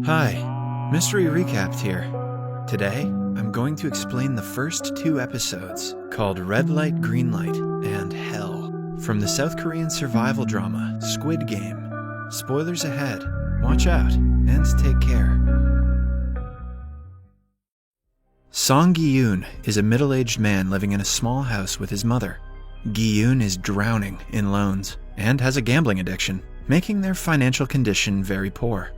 Hi, Mystery Recapped here. Today, I'm going to explain the first two episodes, called Red Light, Green Light, and Hell, from the South Korean survival drama Squid Game. Spoilers ahead. Watch out, and take care. Song Gi-yoon is a middle-aged man living in a small house with his mother. Gi-yoon is drowning in loans and has a gambling addiction, making their financial condition very poor.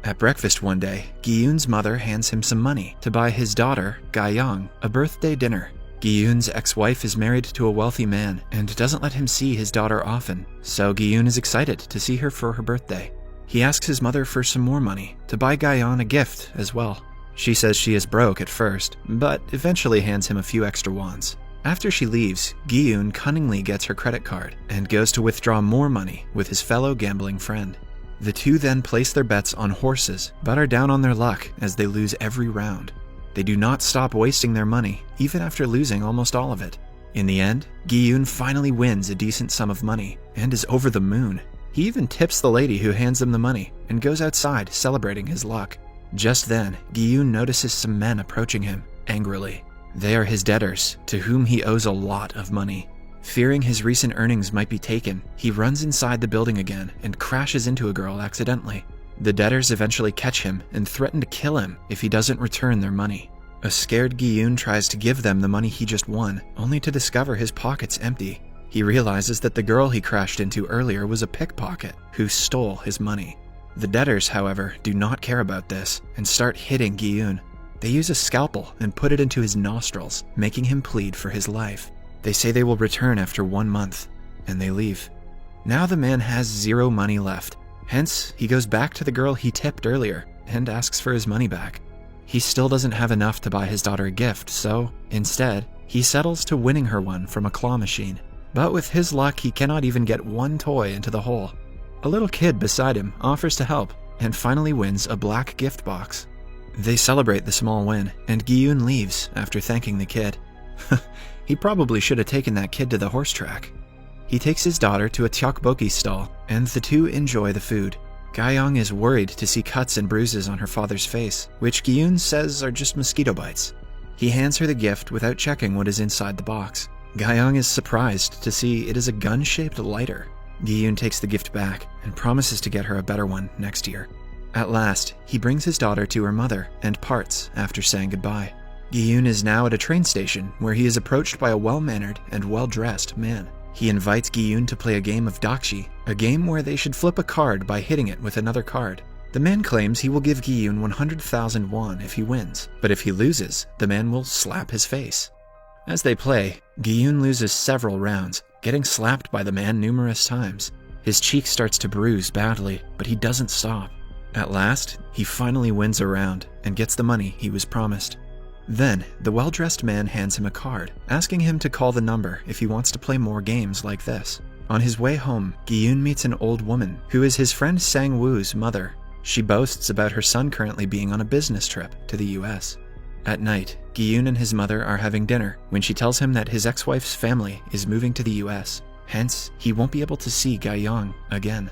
At breakfast one day, Gi-yoon's mother hands him some money to buy his daughter, Ga-young, a birthday dinner. Gi-yoon's ex-wife is married to a wealthy man and doesn't let him see his daughter often, so Gi-yoon is excited to see her for her birthday. He asks his mother for some more money to buy Ga-young a gift as well. She says she is broke at first, but eventually hands him a few extra wons. After she leaves, Gi-yoon cunningly gets her credit card and goes to withdraw more money with his fellow gambling friend. The two then place their bets on horses, but are down on their luck as they lose every round. They do not stop wasting their money, even after losing almost all of it. In the end, Gi-yoon finally wins a decent sum of money and is over the moon. He even tips the lady who hands him the money and goes outside celebrating his luck. Just then, Gi-yoon notices some men approaching him, angrily. They are his debtors, to whom he owes a lot of money. Fearing his recent earnings might be taken, he runs inside the building again and crashes into a girl accidentally. The debtors eventually catch him and threaten to kill him if he doesn't return their money. A scared Gi-yoon tries to give them the money he just won, only to discover his pockets empty. He realizes that the girl he crashed into earlier was a pickpocket who stole his money. The debtors, however, do not care about this and start hitting Gi-yoon. They use a scalpel and put it into his nostrils, making him plead for his life. They say they will return after 1 month, and they leave. Now the man has zero money left. Hence, he goes back to the girl he tipped earlier and asks for his money back. He still doesn't have enough to buy his daughter a gift, so instead, he settles to winning her one from a claw machine. But with his luck, he cannot even get one toy into the hole. A little kid beside him offers to help and finally wins a black gift box. They celebrate the small win, and Gi-yoon leaves after thanking the kid. He probably should have taken that kid to the horse track. He takes his daughter to a tteokbokki stall, and the two enjoy the food. Ga-young is worried to see cuts and bruises on her father's face, which Gi-yoon says are just mosquito bites. He hands her the gift without checking what is inside the box. Ga-young is surprised to see it is a gun-shaped lighter. Gi-yoon takes the gift back and promises to get her a better one next year. At last, he brings his daughter to her mother and parts after saying goodbye. Gi-yoon is now at a train station where he is approached by a well-mannered and well-dressed man. He invites Gi-yoon to play a game of dakshi, a game where they should flip a card by hitting it with another card. The man claims he will give Gi-yoon 100,000 won if he wins, but if he loses, the man will slap his face. As they play, Gi-yoon loses several rounds, getting slapped by the man numerous times. His cheek starts to bruise badly, but he doesn't stop. At last, he finally wins a round and gets the money he was promised. Then, the well-dressed man hands him a card, asking him to call the number if he wants to play more games like this. On his way home, Gi-yoon meets an old woman who is his friend Sang-woo's mother. She boasts about her son currently being on a business trip to the US. At night, Gi-yoon and his mother are having dinner when she tells him that his ex-wife's family is moving to the US. Hence, he won't be able to see Ga-young again.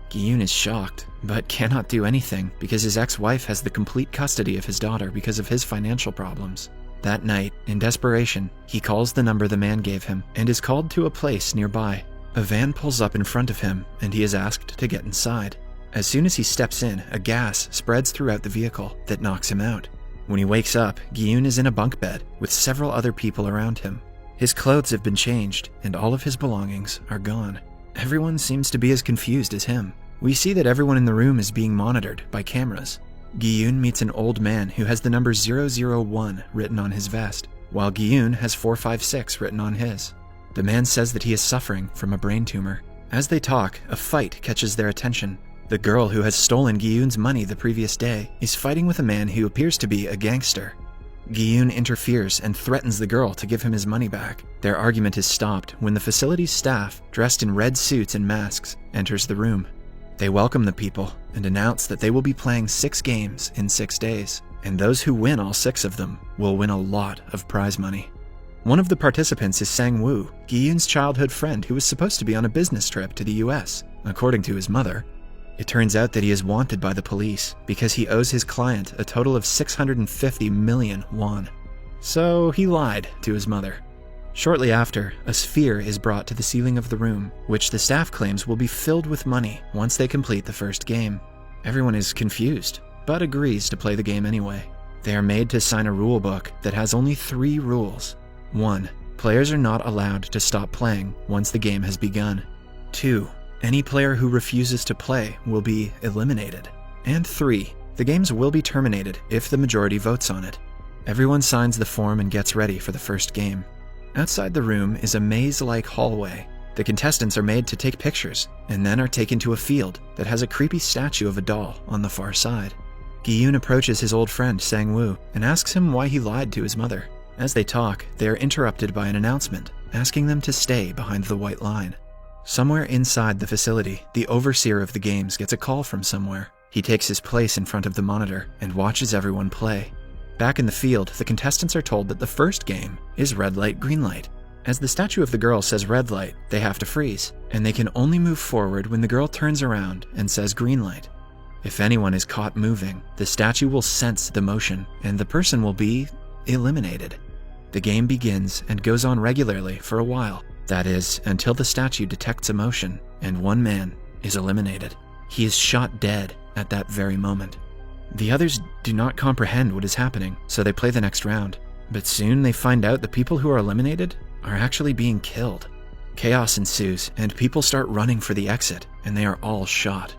Gi-yoon is shocked, but cannot do anything because his ex-wife has the complete custody of his daughter because of his financial problems. That night, in desperation, he calls the number the man gave him and is called to a place nearby. A van pulls up in front of him and he is asked to get inside. As soon as he steps in, a gas spreads throughout the vehicle that knocks him out. When he wakes up, Gi-yoon is in a bunk bed with several other people around him. His clothes have been changed and all of his belongings are gone. Everyone seems to be as confused as him. We see that everyone in the room is being monitored by cameras. Gi-yoon meets an old man who has the number 001 written on his vest, while Gi-yoon has 456 written on his. The man says that he is suffering from a brain tumor. As they talk, a fight catches their attention. The girl who has stolen Gi-yoon's money the previous day is fighting with a man who appears to be a gangster. Gi-yoon interferes and threatens the girl to give him his money back. Their argument is stopped when the facility's staff, dressed in red suits and masks, enters the room. They welcome the people and announce that they will be playing 6 games in 6 days, and those who win all 6 of them will win a lot of prize money. One of the participants is Sang-woo, Gi-yoon's childhood friend who was supposed to be on a business trip to the US, according to his mother. It turns out that he is wanted by the police because he owes his client a total of 650 million won. So he lied to his mother. Shortly after, a sphere is brought to the ceiling of the room, which the staff claims will be filled with money once they complete the first game. Everyone is confused, but agrees to play the game anyway. They are made to sign a rule book that has only 3 rules. 1. Players are not allowed to stop playing once the game has begun. 2. Any player who refuses to play will be eliminated. And 3. The games will be terminated if the majority votes on it. Everyone signs the form and gets ready for the first game. Outside the room is a maze-like hallway. The contestants are made to take pictures and then are taken to a field that has a creepy statue of a doll on the far side. Gi-yoon approaches his old friend Sang-woo and asks him why he lied to his mother. As they talk, they are interrupted by an announcement asking them to stay behind the white line. Somewhere inside the facility, the overseer of the games gets a call from somewhere. He takes his place in front of the monitor and watches everyone play. Back in the field, the contestants are told that the first game is red light, green light. As the statue of the girl says red light, they have to freeze, and they can only move forward when the girl turns around and says green light. If anyone is caught moving, the statue will sense the motion, and the person will be eliminated. The game begins and goes on regularly for a while. That is, until the statue detects a motion, and one man is eliminated. He is shot dead at that very moment. The others do not comprehend what is happening, so they play the next round. But soon they find out the people who are eliminated are actually being killed. Chaos ensues, and people start running for the exit, and they are all shot.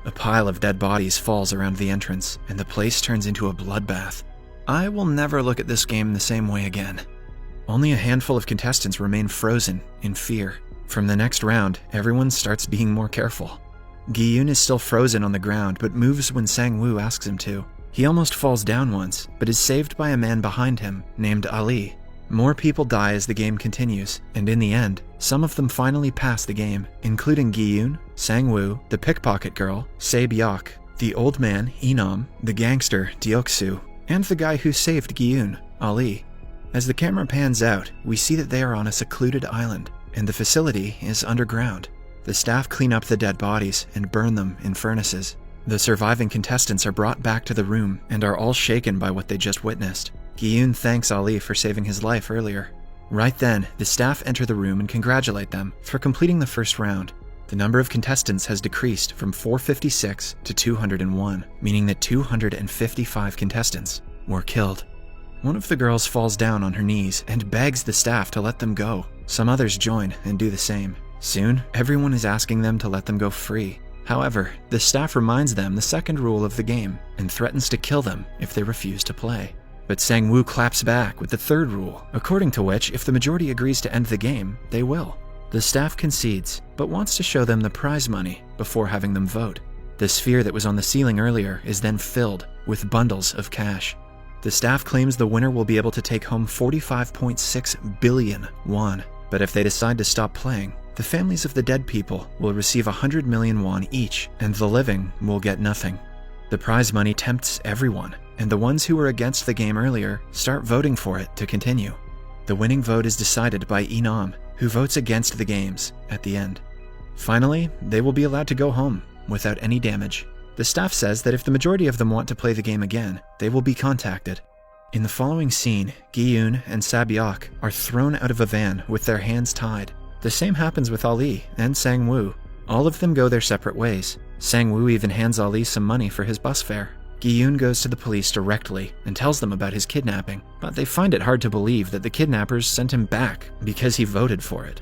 A pile of dead bodies falls around the entrance, and the place turns into a bloodbath. I will never look at this game the same way again. Only a handful of contestants remain frozen in fear. From the next round, everyone starts being more careful. Gi-yoon is still frozen on the ground, but moves when Sang-woo asks him to. He almost falls down once, but is saved by a man behind him named Ali. More people die as the game continues, and in the end, some of them finally pass the game, including Gi-yoon, Sang-woo, the pickpocket girl, Se-byok, the old man, Inam, the gangster, Deok-soo, and the guy who saved Gi-yoon, Ali. As the camera pans out, we see that they are on a secluded island, and the facility is underground. The staff clean up the dead bodies and burn them in furnaces. The surviving contestants are brought back to the room and are all shaken by what they just witnessed. Gi-yoon thanks Ali for saving his life earlier. Right then, the staff enter the room and congratulate them for completing the first round. The number of contestants has decreased from 456 to 201, meaning that 255 contestants were killed. One of the girls falls down on her knees and begs the staff to let them go. Some others join and do the same. Soon, everyone is asking them to let them go free. However, the staff reminds them the second rule of the game and threatens to kill them if they refuse to play. But Sang-woo claps back with the third rule, according to which if the majority agrees to end the game, they will. The staff concedes, but wants to show them the prize money before having them vote. The sphere that was on the ceiling earlier is then filled with bundles of cash. The staff claims the winner will be able to take home 45.6 billion won, but if they decide to stop playing, the families of the dead people will receive 100 million won each, and the living will get nothing. The prize money tempts everyone, and the ones who were against the game earlier start voting for it to continue. The winning vote is decided by Inam, who votes against the games at the end. Finally, they will be allowed to go home without any damage. The staff says that if the majority of them want to play the game again, they will be contacted. In the following scene, Gi-yoon and Se-byok are thrown out of a van with their hands tied. The same happens with Ali and Sang-woo. All of them go their separate ways. Sang-woo even hands Ali some money for his bus fare. Gi-yoon goes to the police directly and tells them about his kidnapping, but they find it hard to believe that the kidnappers sent him back because he voted for it.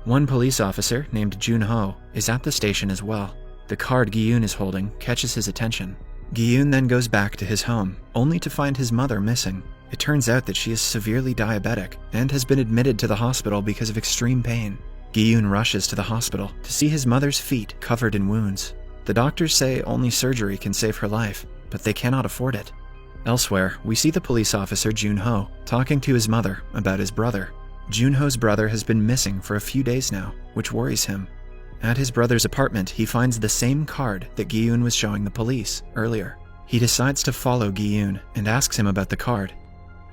One police officer, named Jun-ho, is at the station as well. The card Gi-yoon is holding catches his attention. Gi-yoon then goes back to his home, only to find his mother missing. It turns out that she is severely diabetic and has been admitted to the hospital because of extreme pain. Gi-yoon rushes to the hospital to see his mother's feet covered in wounds. The doctors say only surgery can save her life, but they cannot afford it. Elsewhere, we see the police officer Jun-ho talking to his mother about his brother. Jun-ho's brother has been missing for a few days now, which worries him. At his brother's apartment, he finds the same card that Gi-yoon was showing the police earlier. He decides to follow Gi-yoon and asks him about the card.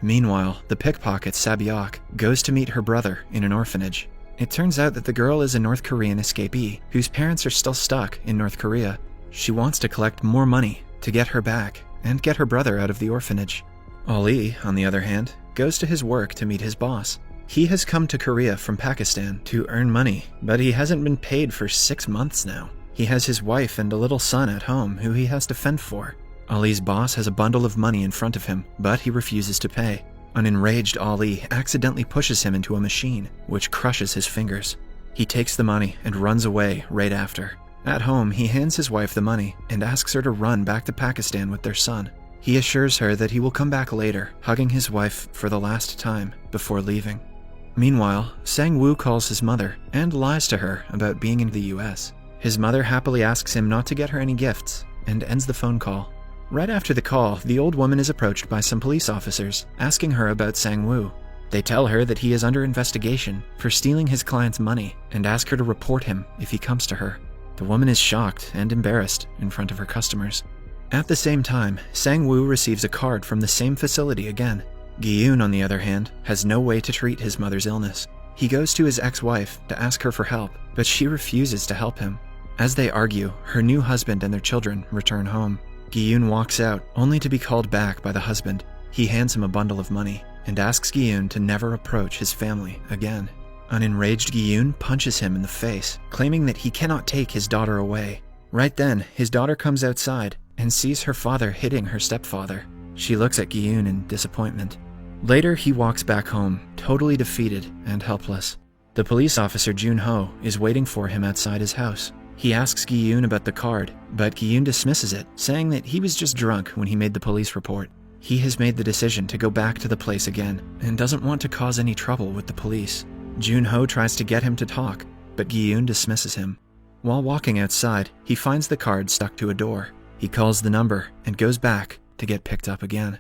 Meanwhile, the pickpocket Se-byok goes to meet her brother in an orphanage. It turns out that the girl is a North Korean escapee whose parents are still stuck in North Korea. She wants to collect more money to get her back and get her brother out of the orphanage. Ali, on the other hand, goes to his work to meet his boss. He has come to Korea from Pakistan to earn money, but he hasn't been paid for 6 months now. He has his wife and a little son at home who he has to fend for. Ali's boss has a bundle of money in front of him, but he refuses to pay. An enraged Ali accidentally pushes him into a machine, which crushes his fingers. He takes the money and runs away right after. At home, he hands his wife the money and asks her to run back to Pakistan with their son. He assures her that he will come back later, hugging his wife for the last time before leaving. Meanwhile, Sang-woo calls his mother and lies to her about being in the US. His mother happily asks him not to get her any gifts and ends the phone call. Right after the call, the old woman is approached by some police officers, asking her about Sang-woo. They tell her that he is under investigation for stealing his client's money and ask her to report him if he comes to her. The woman is shocked and embarrassed in front of her customers. At the same time, Sang-woo receives a card from the same facility again. Gi-yoon, on the other hand, has no way to treat his mother's illness. He goes to his ex-wife to ask her for help, but she refuses to help him. As they argue, her new husband and their children return home. Gi-yoon walks out, only to be called back by the husband. He hands him a bundle of money and asks Gi-yoon to never approach his family again. An enraged Gi-yoon punches him in the face, claiming that he cannot take his daughter away. Right then, his daughter comes outside and sees her father hitting her stepfather. She looks at Gi-yoon in disappointment. Later, he walks back home, totally defeated and helpless. The police officer Jun-ho is waiting for him outside his house. He asks Gi-yoon about the card, but Gi-yoon dismisses it, saying that he was just drunk when he made the police report. He has made the decision to go back to the place again and doesn't want to cause any trouble with the police. Jun-ho tries to get him to talk, but Gi-yoon dismisses him. While walking outside, he finds the card stuck to a door. He calls the number and goes back to get picked up again.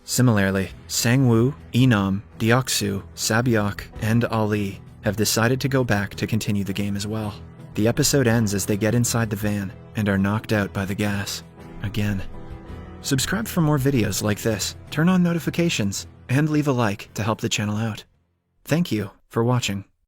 Similarly, Sang-woo, Inam, Deok-soo, Sabyok, and Ali have decided to go back to continue the game as well. The episode ends as they get inside the van and are knocked out by the gas again. Subscribe for more videos like this, turn on notifications, and leave a like to help the channel out. Thank you for watching.